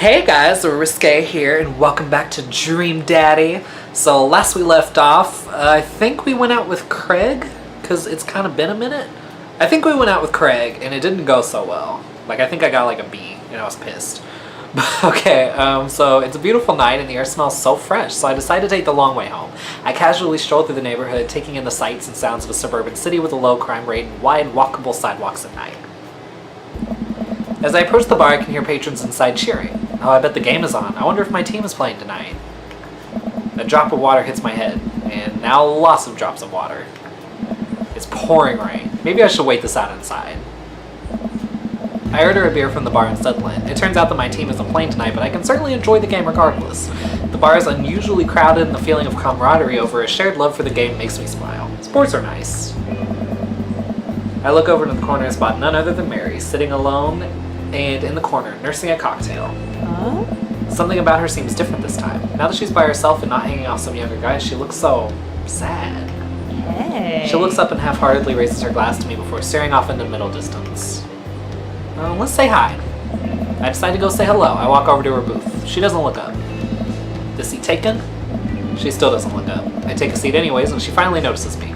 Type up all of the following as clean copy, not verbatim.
Hey guys, Risque here, and welcome back to Dream Daddy. So last we left off, I think we went out with Craig, because it's kind of been a minute. I think we went out with Craig, and it didn't go so well. Like, I think I got like a B, and I was pissed. Okay, so it's a beautiful night, and the air smells so fresh, so I decided to take the long way home. I casually strolled through the neighborhood, taking in the sights and sounds of a suburban city with a low crime rate and wide, walkable sidewalks at night. As I approach the bar, I can hear patrons inside cheering. Oh, I bet the game is on. I wonder if my team is playing tonight. A drop of water hits my head, and now lots of drops of water. It's pouring rain. Maybe I should wait this out inside. I order a beer from the bar and settle in. It turns out that my team isn't playing tonight, but I can certainly enjoy the game regardless. The bar is unusually crowded, and the feeling of camaraderie over a shared love for the game makes me smile. Sports are nice. I look over into the corner and spot none other than Mary, sitting alone and in the corner, nursing a cocktail. Huh? Something about her seems different this time. Now that she's by herself and not hanging off some younger guy, she looks so sad. Hey. She looks up and half-heartedly raises her glass to me before staring off into the middle distance. Let's say hi. I decide to go say hello. I walk over to her booth. She doesn't look up. The seat taken? She still doesn't look up. I take a seat anyways, and she finally notices me.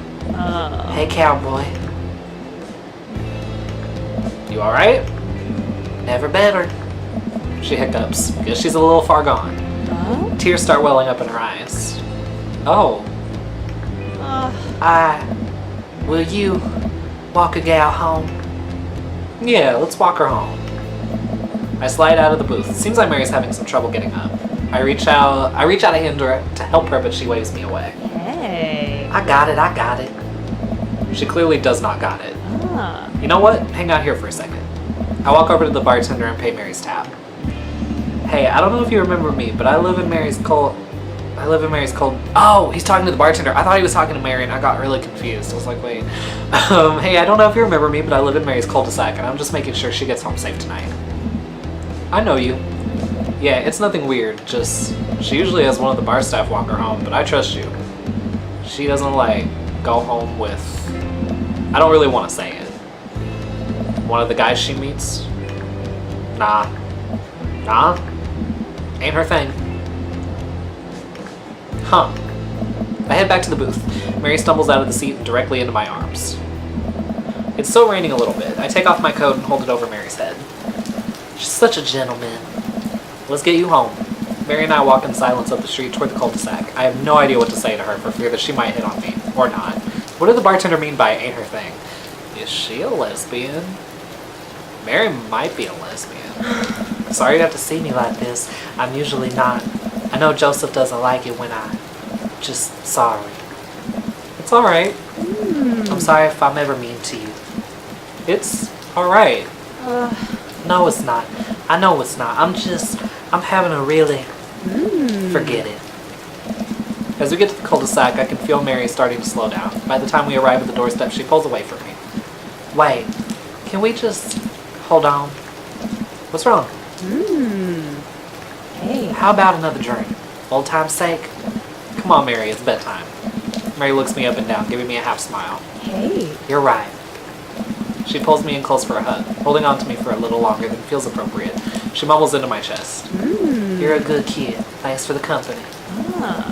Hey, cowboy. You alright? Never better. She hiccups. Guess she's a little far gone. Huh? Tears start welling up in her eyes. Oh. Will you walk a gal home? Yeah, let's walk her home. I slide out of the booth. Seems like Mary's having some trouble getting up. I reach out a hand to help her, but she waves me away. Hey. I got it. She clearly does not got it. Ah. You know what? Hang out here for a second. I walk over to the bartender and pay Mary's tab. Hey, I don't know if you remember me, but I live in Mary's cold... Oh, he's talking to the bartender. I thought he was talking to Mary, and I got really confused. I was like, wait. Hey, I don't know if you remember me, but I live in Mary's cul-de-sac, and I'm just making sure she gets home safe tonight. I know you. Yeah, it's nothing weird, just... She usually has one of the bar staff walk her home, but I trust you. She doesn't, go home with... I don't really want to say it. One of the guys she meets? Nah. Ain't her thing. Huh. I head back to the booth. Mary stumbles out of the seat and directly into my arms. It's still raining a little bit. I take off my coat and hold it over Mary's head. She's such a gentleman. Let's get you home. Mary and I walk in silence up the street toward the cul-de-sac. I have no idea what to say to her for fear that she might hit on me. Or not. What did the bartender mean by ain't her thing? Is she a lesbian? Mary might be a lesbian. Sorry you have to see me like this. I'm usually not. I know Joseph doesn't like it when just sorry. It's alright. I'm sorry if I'm ever mean to you. It's alright. No, it's not. I know it's not. I'm having a really... Forget it. As we get to the cul-de-sac, I can feel Mary starting to slow down. By the time we arrive at the doorstep, she pulls away from me. Wait, can we just... Hold on. What's wrong? Hey. How about another drink? Old time's sake? Come on, Mary, it's bedtime. Mary looks me up and down, giving me a half smile. Hey. You're right. She pulls me in close for a hug, holding on to me for a little longer than feels appropriate. She mumbles into my chest. You're a good kid. Thanks for the company.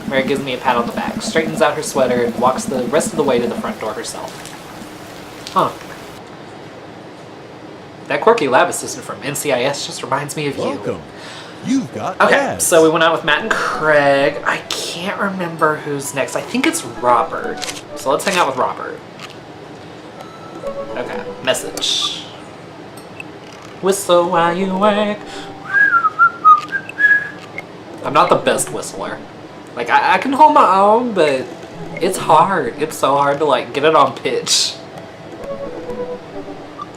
Mary gives me a pat on the back, straightens out her sweater, and walks the rest of the way to the front door herself. Huh. That quirky lab assistant from NCIS just reminds me of you. Welcome. You've got Okay, ads. so we went out with Matt and Craig. I can't remember who's next. I think it's Robert. So let's hang out with Robert. Okay, message. Whistle while you wake. I'm not the best whistler. I can hold my own, but it's hard. It's so hard to, get it on pitch.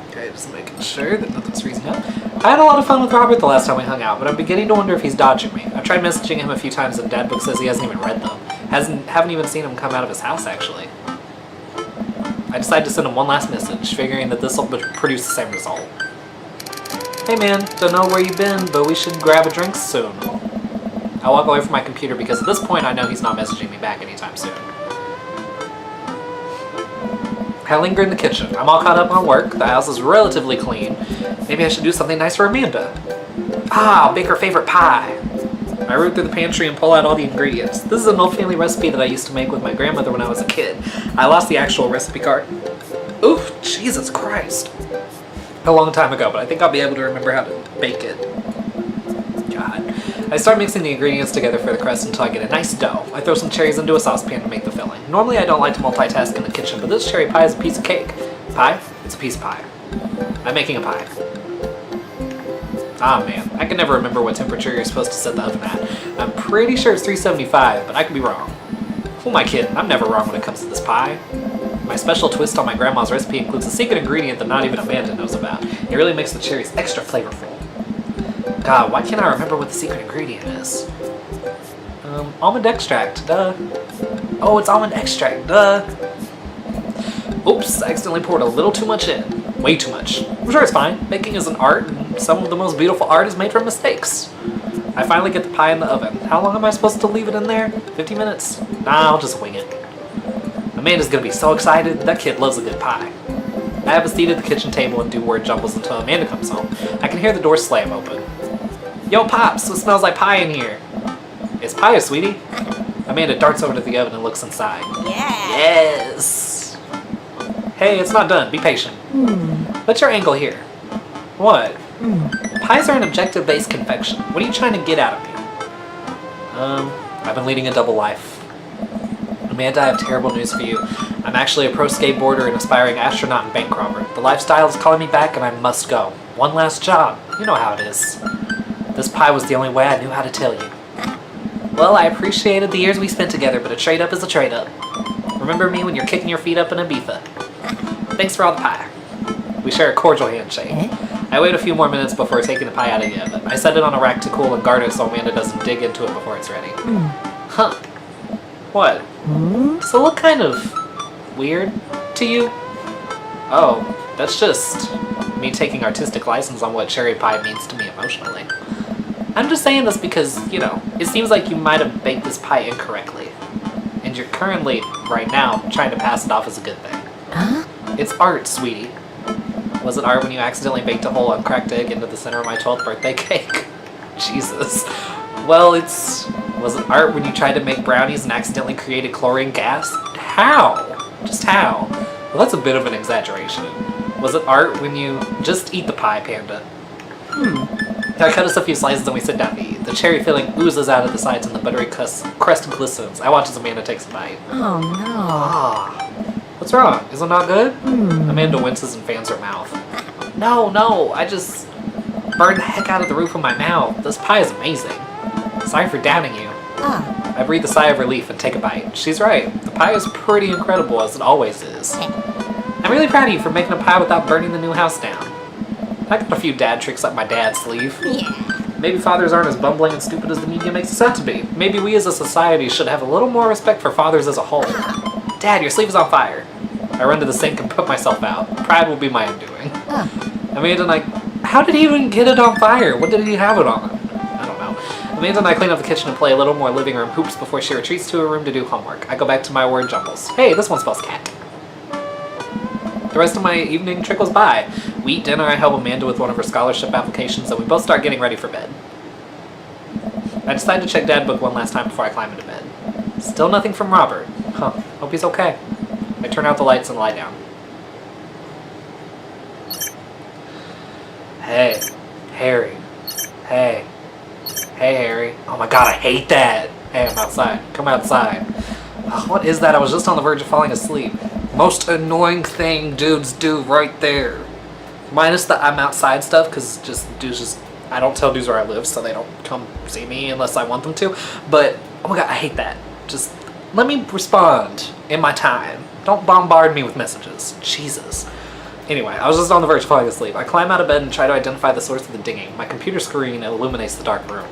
Okay, just making sure that nothing's freezing up. I had a lot of fun with Robert the last time we hung out, but I'm beginning to wonder if he's dodging me. I've tried messaging him a few times, and Dadbook says he hasn't even read them. Haven't even seen him come out of his house, actually. I decided to send him one last message, figuring that this will produce the same result. Hey man, don't know where you've been, but we should grab a drink soon. I walk away from my computer because at this point I know he's not messaging me back anytime soon. I linger in the kitchen. I'm all caught up on work. The house is relatively clean. Maybe I should do something nice for Amanda. Ah, I'll bake her favorite pie. I root through the pantry and pull out all the ingredients. This is an old family recipe that I used to make with my grandmother when I was a kid. I lost the actual recipe card. Oof, Jesus Christ. A long time ago, but I think I'll be able to remember how to bake it. God. I start mixing the ingredients together for the crust until I get a nice dough. I throw some cherries into a saucepan to make the filling. Normally I don't like to multitask in the kitchen, but this cherry pie is a piece of cake. Pie? It's a piece of pie. I'm making a pie. Ah man, I can never remember what temperature you're supposed to set the oven at. I'm pretty sure it's 375, but I could be wrong. Who am I kidding? I'm never wrong when it comes to this pie. My special twist on my grandma's recipe includes a secret ingredient that not even Amanda knows about. It really makes the cherries extra flavorful. God, why can't I remember what the secret ingredient is? Almond extract, duh. Oh, it's almond extract, duh. Oops, I accidentally poured a little too much in. Way too much. I'm sure it's fine. Baking is an art, and some of the most beautiful art is made from mistakes. I finally get the pie in the oven. How long am I supposed to leave it in there? 50 minutes? Nah, I'll just wing it. Amanda's gonna be so excited. That kid loves a good pie. I have a seat at the kitchen table and do word jumbles until Amanda comes home. I can hear the door slam open. Yo, Pops, it smells like pie in here. It's pie, sweetie. Amanda darts over to the oven and looks inside. Yeah. Yes. Hey, it's not done. Be patient. What's your angle here? What? Pies are an objective-based confection. What are you trying to get out of me? I've been leading a double life. Amanda, I have terrible news for you. I'm actually a pro skateboarder and aspiring astronaut and bank robber. The lifestyle is calling me back and I must go. One last job. You know how it is. This pie was the only way I knew how to tell you. Well, I appreciated the years we spent together, but a trade-up is a trade-up. Remember me when you're kicking your feet up in Ibiza. Thanks for all the pie. We share a cordial handshake. I wait a few more minutes before taking the pie out of the oven. I set it on a rack to cool and guard it so Amanda doesn't dig into it before it's ready. Huh. What? Does it look kind of weird to you? Oh, that's just me taking artistic license on what cherry pie means to me emotionally. I'm just saying this because, you know, it seems like you might have baked this pie incorrectly. And you're currently, right now, trying to pass it off as a good thing. Huh? It's art, sweetie. Was it art when you accidentally baked a whole uncracked egg into the center of my 12th birthday cake? Jesus. Well, was it art when you tried to make brownies and accidentally created chlorine gas? How? Just how? Well, that's a bit of an exaggeration. Was it art when you just eat the pie, Panda? I cut us a few slices and we sit down to eat. The cherry filling oozes out of the sides and the buttery crust glistens. I watch as Amanda takes a bite. Oh no. Ah. What's wrong? Is it not good? Amanda winces and fans her mouth. No, I just burned the heck out of the roof of my mouth. This pie is amazing. Sorry for downing you. I breathe a sigh of relief and take a bite. She's right. The pie is pretty incredible, as it always is. I'm really proud of you for making a pie without burning the new house down. I got a few dad tricks up my dad's sleeve. Yeah. Maybe fathers aren't as bumbling and stupid as the media makes us out to be. Maybe we as a society should have a little more respect for fathers as a whole. Dad, your sleeve is on fire. I run to the sink and put myself out. Pride will be my undoing. Amanda and I... How did he even get it on fire? What did he have it on? I don't know. Amanda and I clean up the kitchen and play a little more living room hoops before she retreats to her room to do homework. I go back to my word jumbles. Hey, this one spells cat. The rest of my evening trickles by. We eat dinner, I help Amanda with one of her scholarship applications, and we both start getting ready for bed. I decide to check Dad book one last time before I climb into bed. Still nothing from Robert. Huh, hope he's okay. I turn out the lights and lie down. Hey, Harry. Hey, Harry. Oh my god, I hate that. Hey, I'm outside. Come outside. Ugh, what is that? I was just on the verge of falling asleep. Most annoying thing dudes do right there. Minus the I'm outside stuff, because dudes I don't tell dudes where I live, so they don't come see me unless I want them to. But, oh my god, I hate that. Just let me respond in my time. Don't bombard me with messages. Jesus. Anyway, I was just on the verge of falling asleep. I climb out of bed and try to identify the source of the dinging. My computer screen illuminates the dark room.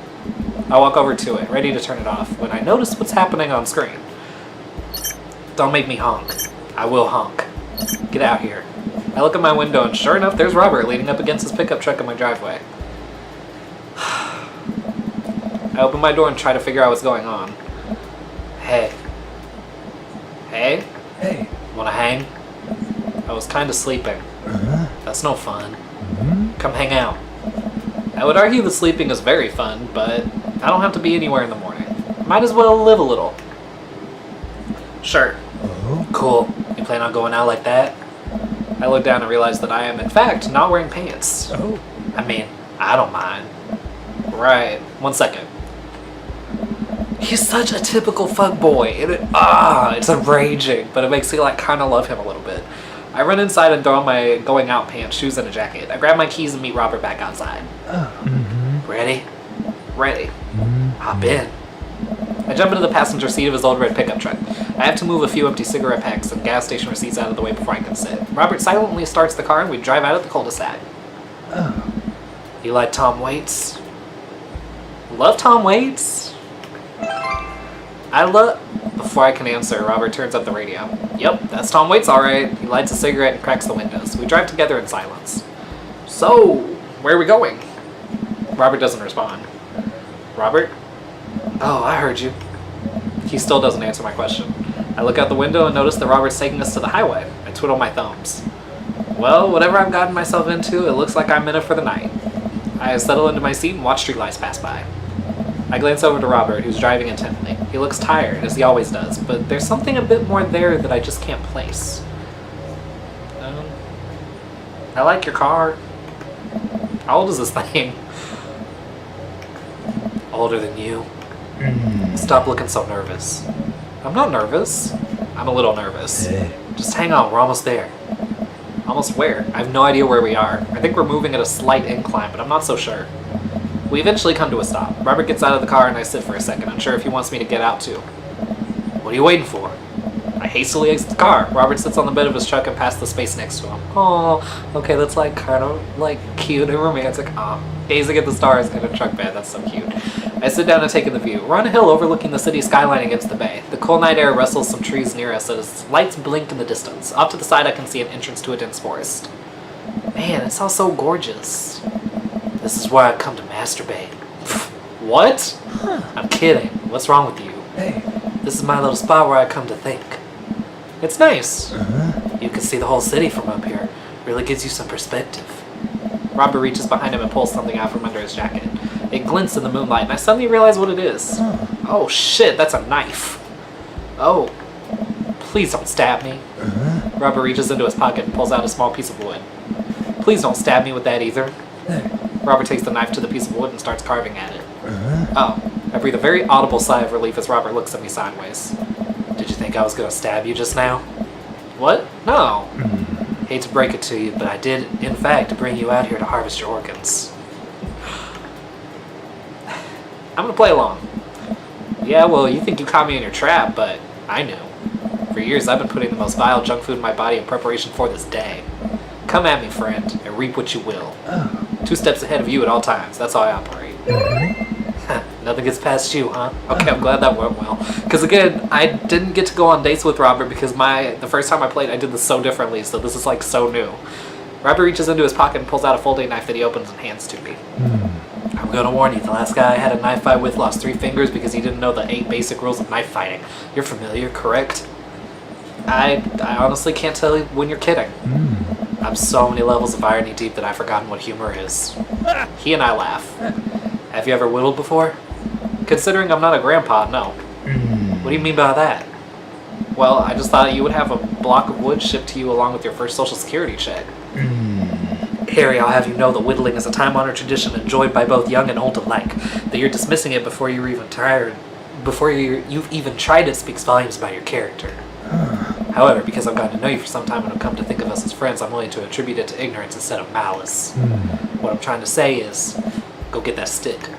I walk over to it, ready to turn it off, when I notice what's happening on screen. Don't make me honk. I will honk. Get out here. I look at my window and sure enough, there's Robert leaning up against his pickup truck in my driveway. I open my door and try to figure out what's going on. Hey. Hey? Hey. Wanna hang? I was kinda sleeping. That's no fun. Come hang out. I would argue that sleeping is very fun, but I don't have to be anywhere in the morning. Might as well live a little. Sure. Cool. You plan on going out like that? I look down and realize that I am, in fact, not wearing pants. Oh. I mean, I don't mind. Right. 1 second. He's such a typical fuckboy. It's enraging, but it makes me like kind of love him a little bit. I run inside and throw on my going out pants, shoes, and a jacket. I grab my keys and meet Robert back outside. Ready? Ready. Hop in. I jump into the passenger seat of his old red pickup truck. I have to move a few empty cigarette packs and gas station receipts out of the way before I can sit. Robert silently starts the car and we drive out of the cul-de-sac. You like Tom Waits? Love Tom Waits? Before I can answer, Robert turns up the radio. Yep, that's Tom Waits alright. He lights a cigarette and cracks the windows. We drive together in silence. So, where are we going? Robert doesn't respond. Robert? Oh, I heard you. He still doesn't answer my question. I look out the window and notice that Robert's taking us to the highway. I twiddle my thumbs. Well, whatever I've gotten myself into, it looks like I'm in it for the night. I settle into my seat and watch streetlights pass by. I glance over to Robert, who's driving intently. He looks tired, as he always does, but there's something a bit more there that I just can't place. I like your car. How old is this thing? Older than you. Stop looking so nervous. I'm not nervous. I'm a little nervous. Just hang on, we're almost there. Almost where? I have no idea where we are. I think we're moving at a slight incline, but I'm not so sure. We eventually come to a stop. Robert gets out of the car and I sit for a second, unsure if he wants me to get out too. What are you waiting for? I hastily exit the car. Robert sits on the bed of his truck and passes the space next to him. Oh, okay, that's like kind of like cute and romantic. Gazing at the stars in a truck bed, that's so cute. I sit down and take in the view. We're on a hill overlooking the city skyline against the bay. The cool night air rustles some trees near us as lights blink in the distance. Off to the side I can see an entrance to a dense forest. Man, it's all so gorgeous. This is where I come to masturbate. What? I'm kidding. What's wrong with you? Hey. This is my little spot where I come to think. It's nice. You can see the whole city from up here. Really gives you some perspective. Robert reaches behind him and pulls something out from under his jacket. It glints in the moonlight, and I suddenly realize what it is. Oh shit, that's a knife. Oh, please don't stab me. Robert reaches into his pocket and pulls out a small piece of wood. Please don't stab me with that either. Robert takes the knife to the piece of wood and starts carving at it. Oh, I breathe a very audible sigh of relief as Robert looks at me sideways. Did you think I was gonna stab you just now? What? No. Hate to break it to you, but I did, in fact, bring you out here to harvest your organs. I'm gonna play along. Yeah, well, you think you caught me in your trap, but I knew. For years, I've been putting the most vile junk food in my body in preparation for this day. Come at me, friend, and reap what you will. 2 steps ahead of you at all times. That's how I operate. Nothing gets past you, huh? Okay, I'm glad that went well. Because again, I didn't get to go on dates with Robert because the first time I played, I did this so differently, so this is like so new. Robert reaches into his pocket and pulls out a folding knife that he opens and hands to me. I'm gonna warn you, the last guy I had a knife fight with lost 3 fingers because he didn't know the 8 basic rules of knife fighting. You're familiar, correct? I honestly can't tell you when you're kidding. I'm so many levels of irony deep that I've forgotten what humor is. He and I laugh. Have you ever whittled before? Considering I'm not a grandpa, no. What do you mean by that? Well, I just thought you would have a block of wood shipped to you along with your first Social Security check. Harry, I'll have you know that whittling is a time-honored tradition enjoyed by both young and old alike. That you're dismissing it before you've even tried it speaks volumes about your character. However, because I've gotten to know you for some time and have come to think of us as friends, I'm willing to attribute it to ignorance instead of malice. What I'm trying to say is, go get that stick.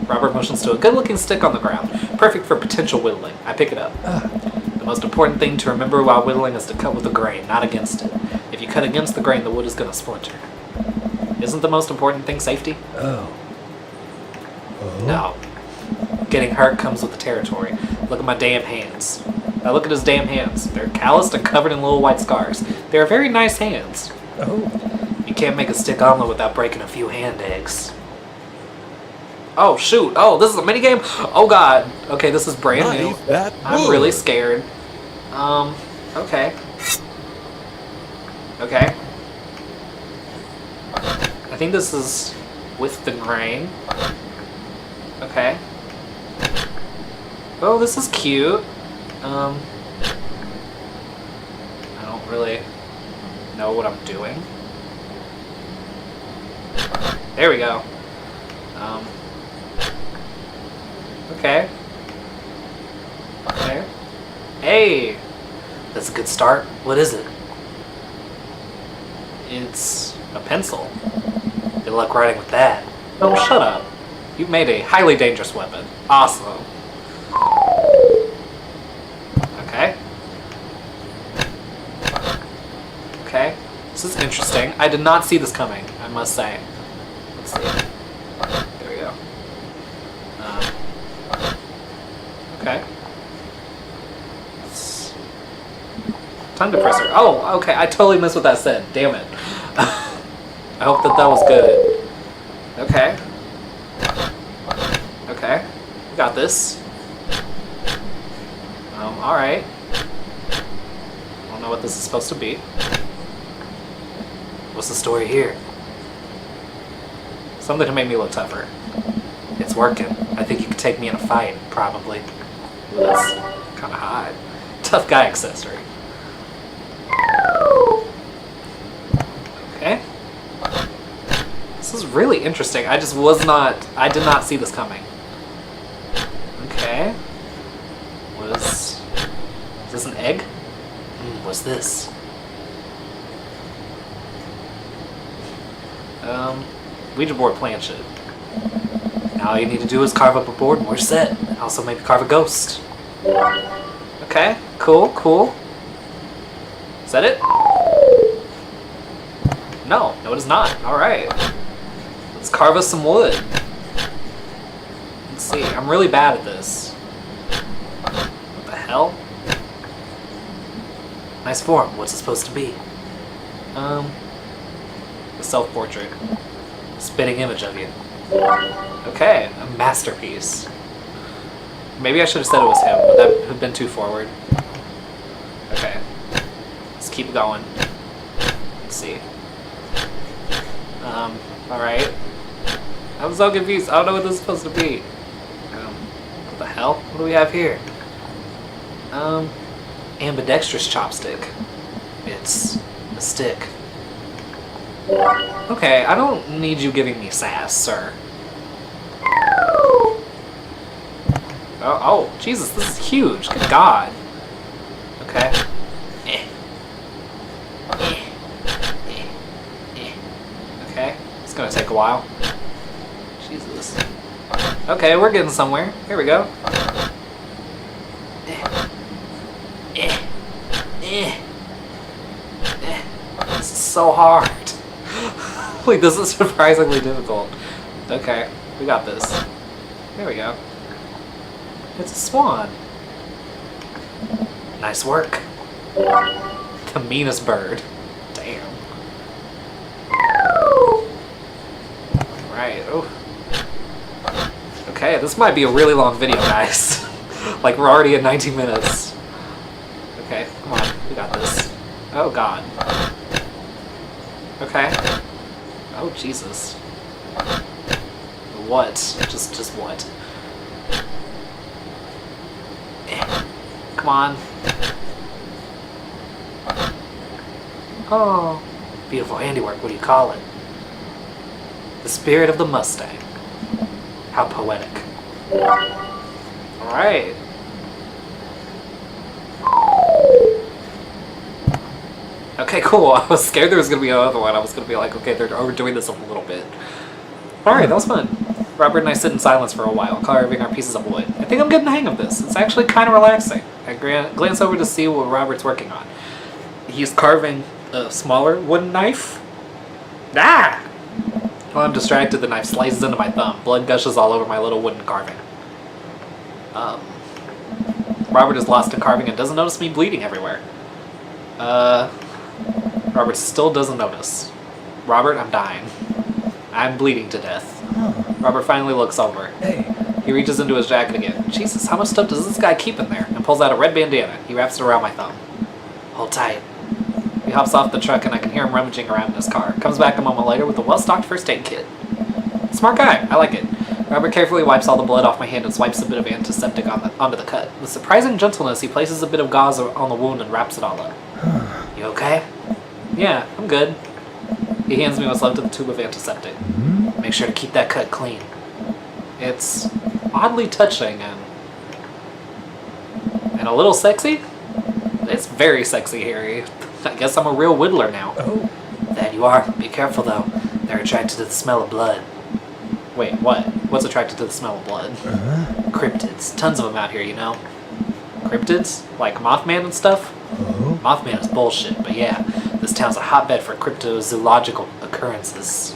Robert motions to a good-looking stick on the ground, perfect for potential whittling. I pick it up. The most important thing to remember while whittling is to cut with the grain, not against it. If you cut against the grain, the wood is going to splinter. Isn't the most important thing safety? No. Getting hurt comes with the territory. Look at my damn hands. Now look at his damn hands. They're calloused and covered in little white scars. They are very nice hands. You can't make a stick omelet without breaking a few hand eggs. Oh shoot! Oh, this is a minigame? Oh god! Okay, this is brand new. I'm really scared. Okay. Okay. I think this is Whittling rain. Okay. Oh, this is cute. I don't really know what I'm doing. There we go. Okay. Okay. Hey! That's a good start. What is it? It's a pencil. Good luck writing with that. Oh, shut up. You've made a highly dangerous weapon. Awesome. Okay. Okay. This is interesting. I did not see this coming, I must say. Let's see. There we go. Okay. Tongue depressor. Oh, okay. I totally missed what that said. Damn it. I hope that was good. Okay. Okay. We got this. Alright. I don't know what this is supposed to be. What's the story here? Something to make me look tougher. It's working. I think you could take me in a fight, probably. Ooh, that's kind of hot. Tough guy accessory. Okay. This is really interesting. I did not see this coming. Okay. Is this an egg? What's this? Ouija board planchette. Now all you need to do is carve up a board and we're set. Also maybe carve a ghost. Okay, cool. Is that it? No, it is not. Alright. Let's carve us some wood. Let's see, I'm really bad at this. What the hell? Nice form. What's it supposed to be? A self-portrait. Spitting image of you. Okay, a masterpiece. Maybe I should have said it was him. Would that have been too forward? Okay. Let's keep going. Let's see. Alright. I'm so confused. I don't know what this is supposed to be. What the hell? What do we have here? Ambidextrous chopstick. It's a stick. Okay, I don't need you giving me sass, sir. Oh, Jesus, this is huge. Good God. Okay. Okay, it's gonna take a while. Jesus. Okay, we're getting somewhere. Here we go. This is so hard. Like, this is surprisingly difficult. Okay, we got this. There we go. It's a swan. Nice work. The meanest bird. Damn. Right, oh. Okay, this might be a really long video, guys. Like, we're already at 19 minutes. Okay, come on, we got this. Oh, God. Okay. Oh, Jesus. What? Just what? Come on. Oh. Beautiful handiwork, what do you call it? The spirit of the Mustang. How poetic. Alright. Okay, cool. I was scared there was going to be another one. I was going to be like, okay, they're overdoing this a little bit. Alright, that was fun. Robert and I sit in silence for a while, carving our pieces of wood. I think I'm getting the hang of this. It's actually kind of relaxing. I glance over to see what Robert's working on. He's carving a smaller wooden knife. Ah! While I'm distracted, the knife slices into my thumb. Blood gushes all over my little wooden carving. Robert is lost in carving and doesn't notice me bleeding everywhere. Robert still doesn't notice. Robert, I'm dying. I'm bleeding to death. Robert finally looks over. Hey. He reaches into his jacket again. Jesus, how much stuff does this guy keep in there? And pulls out a red bandana. He wraps it around my thumb. Hold tight. He hops off the truck and I can hear him rummaging around in his car. Comes back a moment later with a well-stocked first aid kit. Smart guy. I like it. Robert carefully wipes all the blood off my hand and swipes a bit of antiseptic onto the cut. With surprising gentleness, he places a bit of gauze on the wound and wraps it all up. You okay? Yeah, I'm good. He hands me what's left of the tube of antiseptic. Make sure to keep that cut clean. It's oddly touching and a little sexy. It's very sexy, Harry. I guess I'm a real whittler now. Oh. That you are. Be careful, though. They're attracted to the smell of blood. Wait, what? What's attracted to the smell of blood? Cryptids. Tons of them out here, you know. Cryptids? Like Mothman and stuff? Oh. Mothman is bullshit, but yeah. This town's a hotbed for cryptozoological occurrences.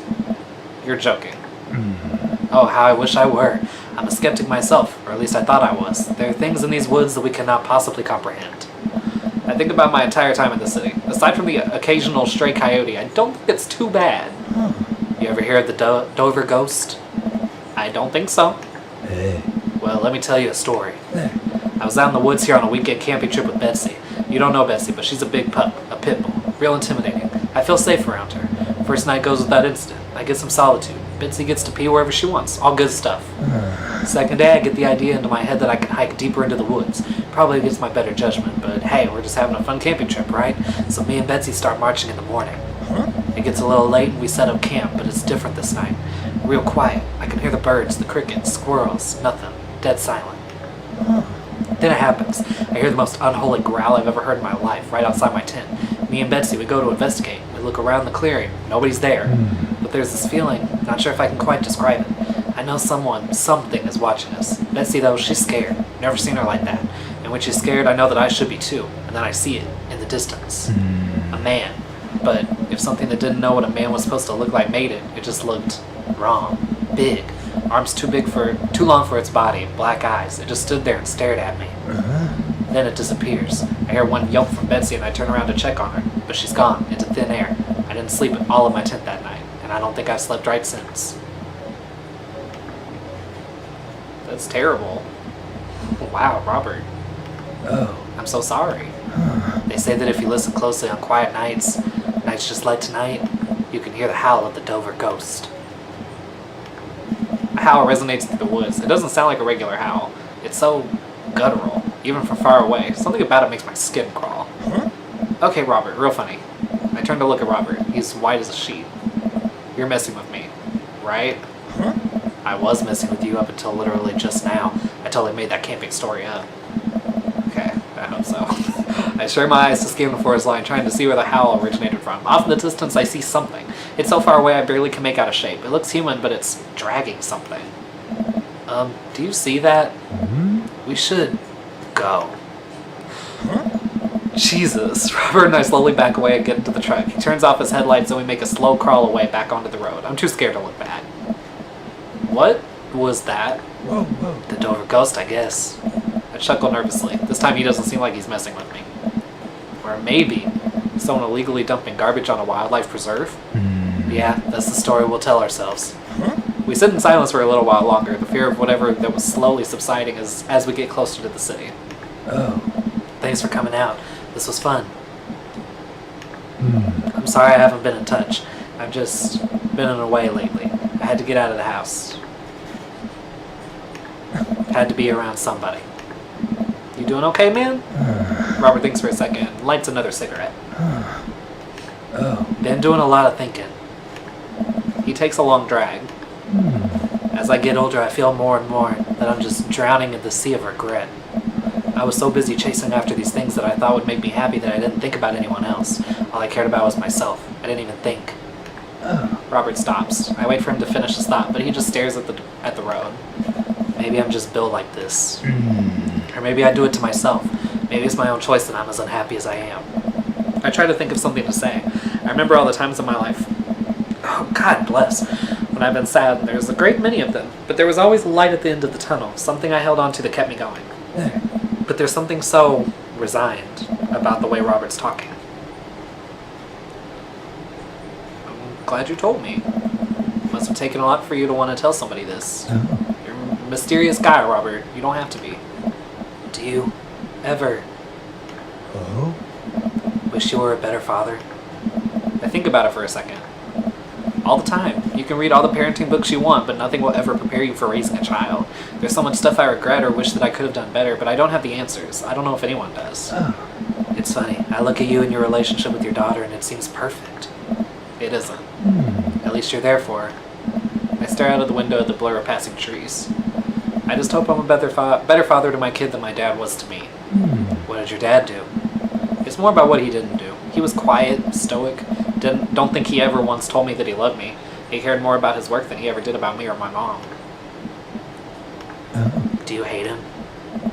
You're joking. Oh, how I wish I were. I'm a skeptic myself, or at least I thought I was. There are things in these woods that we cannot possibly comprehend. I think about my entire time in the city. Aside from the occasional stray coyote, I don't think it's too bad. You ever hear of the Dover ghost? I don't think so. Hey. Well, let me tell you a story. Hey. I was out in the woods here on a weekend camping trip with Betsy. You don't know Betsy, but she's a big pup, a pit bull. Real intimidating. I feel safe around her. First night goes without incident. I get some solitude. Betsy gets to pee wherever she wants. All good stuff. Second day, I get the idea into my head that I can hike deeper into the woods. Probably against my better judgment, but hey, we're just having a fun camping trip, right? So me and Betsy start marching in the morning. It gets a little late and we set up camp, but it's different this night. Real quiet. I can hear the birds, the crickets, squirrels, nothing. Dead silent. Then it happens. I hear the most unholy growl I've ever heard in my life, right outside my tent. Me and Betsy, we go to investigate. We look around the clearing. Nobody's there. But there's this feeling, not sure if I can quite describe it. I know something is watching us. Betsy, though, she's scared. Never seen her like that. And when she's scared, I know that I should be too. And then I see it, in the distance. A man. But if something that didn't know what a man was supposed to look like made it, it just looked wrong. Big. Arms too long for its body. Black eyes. It just stood there and stared at me. Then it disappears. I hear one yelp from Betsy and I turn around to check on her. But she's gone, into thin air. I didn't sleep at all in my tent that night. And I don't think I've slept right since. That's terrible. Wow, Robert. Oh. I'm so sorry. They say that if you listen closely on quiet nights just like tonight, you can hear the howl of the Dover ghost. A howl resonates through the woods. It doesn't sound like a regular howl. It's so guttural, even from far away. Something about it makes my skin crawl. Okay, Robert, real funny. I turn to look at Robert. He's white as a sheet. You're messing with me, right? I was messing with you up until literally just now. I totally made that camping story up. Okay, I hope so. I strain my eyes to scan the forest line, trying to see where the howl originated from. Off in the distance, I see something. It's so far away I barely can make out a shape. It looks human, but it's dragging something. Do you see that? We should go. Jesus. Robert and I slowly back away and get into the truck. He turns off his headlights and we make a slow crawl away back onto the road. I'm too scared to look back. What was that? Whoa. The Dover ghost, I guess. I chuckle nervously. This time he doesn't seem like he's messing with me. Or maybe someone illegally dumping garbage on a wildlife preserve? Yeah, that's the story we'll tell ourselves. We sit in silence for a little while longer, the fear of whatever that was slowly subsiding as we get closer to the city. Oh. Thanks for coming out. This was fun. I'm sorry I haven't been in touch. I've just been in a way lately. I had to get out of the house. Had to be around somebody. You doing okay, man? Robert thinks for a second and lights another cigarette. Oh. Been doing a lot of thinking. He takes a long drag. As I get older, I feel more and more that I'm just drowning in the sea of regret. I was so busy chasing after these things that I thought would make me happy that I didn't think about anyone else. All I cared about was myself. I didn't even think. Oh. Robert stops. I wait for him to finish his thought, but he just stares at the road. Maybe I'm just built like this. Or maybe I do it to myself. Maybe it's my own choice that I'm as unhappy as I am. I try to think of something to say. I remember all the times in my life, oh God bless, when I've been sad, and there's a great many of them, but there was always light at the end of the tunnel, something I held on to that kept me going. There. But there's something so resigned about the way Robert's talking. I'm glad you told me. Must have taken a lot for you to want to tell somebody this. Oh. You're a mysterious guy, Robert. You don't have to be. Do you ever Oh. wish you were a better father? I think about it for a second. All the time. You can read all the parenting books you want, but nothing will ever prepare you for raising a child. There's so much stuff I regret or wish that I could have done better, but I don't have the answers. I don't know if anyone does. Oh. It's funny. I look at you and your relationship with your daughter and it seems perfect. It isn't. At least you're there for her. I stare out of the window at the blur of passing trees. I just hope I'm a better father to my kid than my dad was to me. What did your dad do? It's more about what he didn't do. He was quiet, stoic. Don't think he ever once told me that he loved me. He cared more about his work than he ever did about me or my mom. Do you hate him?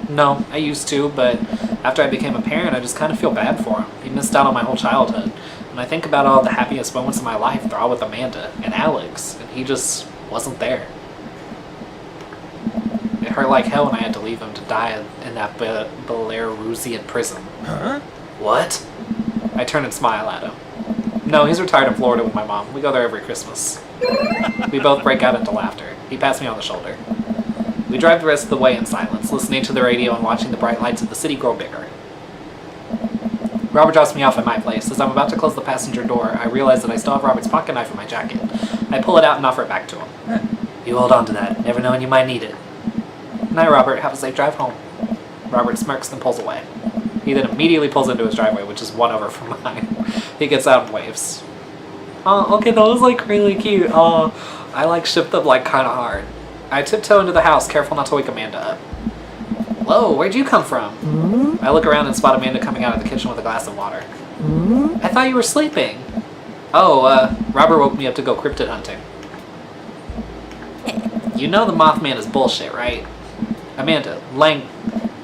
No, I used to, but after I became a parent, I just kind of feel bad for him. He missed out on my whole childhood. And I think about all the happiest moments of my life, they're all with Amanda and Alex, and he just wasn't there. It hurt like hell when I had to leave him to die in that Belarusian prison. Huh? What? I turn and smile at him. No, he's retired in Florida with my mom. We go there every Christmas. We both break out into laughter. He pats me on the shoulder. We drive the rest of the way in silence, listening to the radio and watching the bright lights of the city grow bigger. Robert drops me off at my place. As I'm about to close the passenger door, I realize that I still have Robert's pocket knife in my jacket. I pull it out and offer it back to him. You hold on to that, never know when you might need it. Night, Robert. Have a safe drive home. Robert smirks and pulls away. He then immediately pulls into his driveway, which is one over from mine. He gets out and waves. Oh, okay, that was like really cute. Oh, I like shipped them like kind of hard. I tiptoe into the house, careful not to wake Amanda up. Whoa, where'd you come from? I look around and spot Amanda coming out of the kitchen with a glass of water. I thought you were sleeping. Oh, Robert woke me up to go cryptid hunting. You know the Mothman is bullshit, right? Amanda,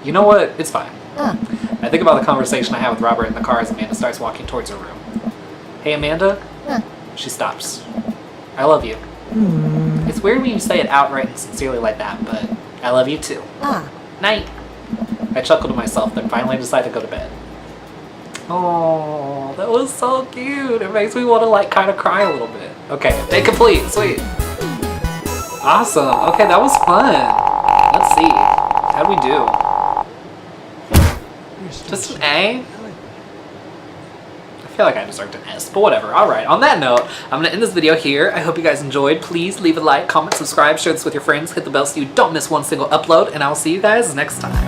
you know what? It's fine. I think about the conversation I had with Robert in the car as Amanda starts walking towards her room. Hey, Amanda? She stops. I love you. It's weird when you say it outright and sincerely like that, but I love you too. Night. I chuckle to myself, then finally decide to go to bed. Oh, that was so cute. It makes me want to like kind of cry a little bit. Okay, day complete. Sweet. Awesome. Okay, that was fun. Let's see. How'd we do? Just an A? I feel like I deserved an S, but whatever. Alright, on that note, I'm going to end this video here. I hope you guys enjoyed. Please leave a like, comment, subscribe, share this with your friends, hit the bell so you don't miss one single upload, and I will see you guys next time.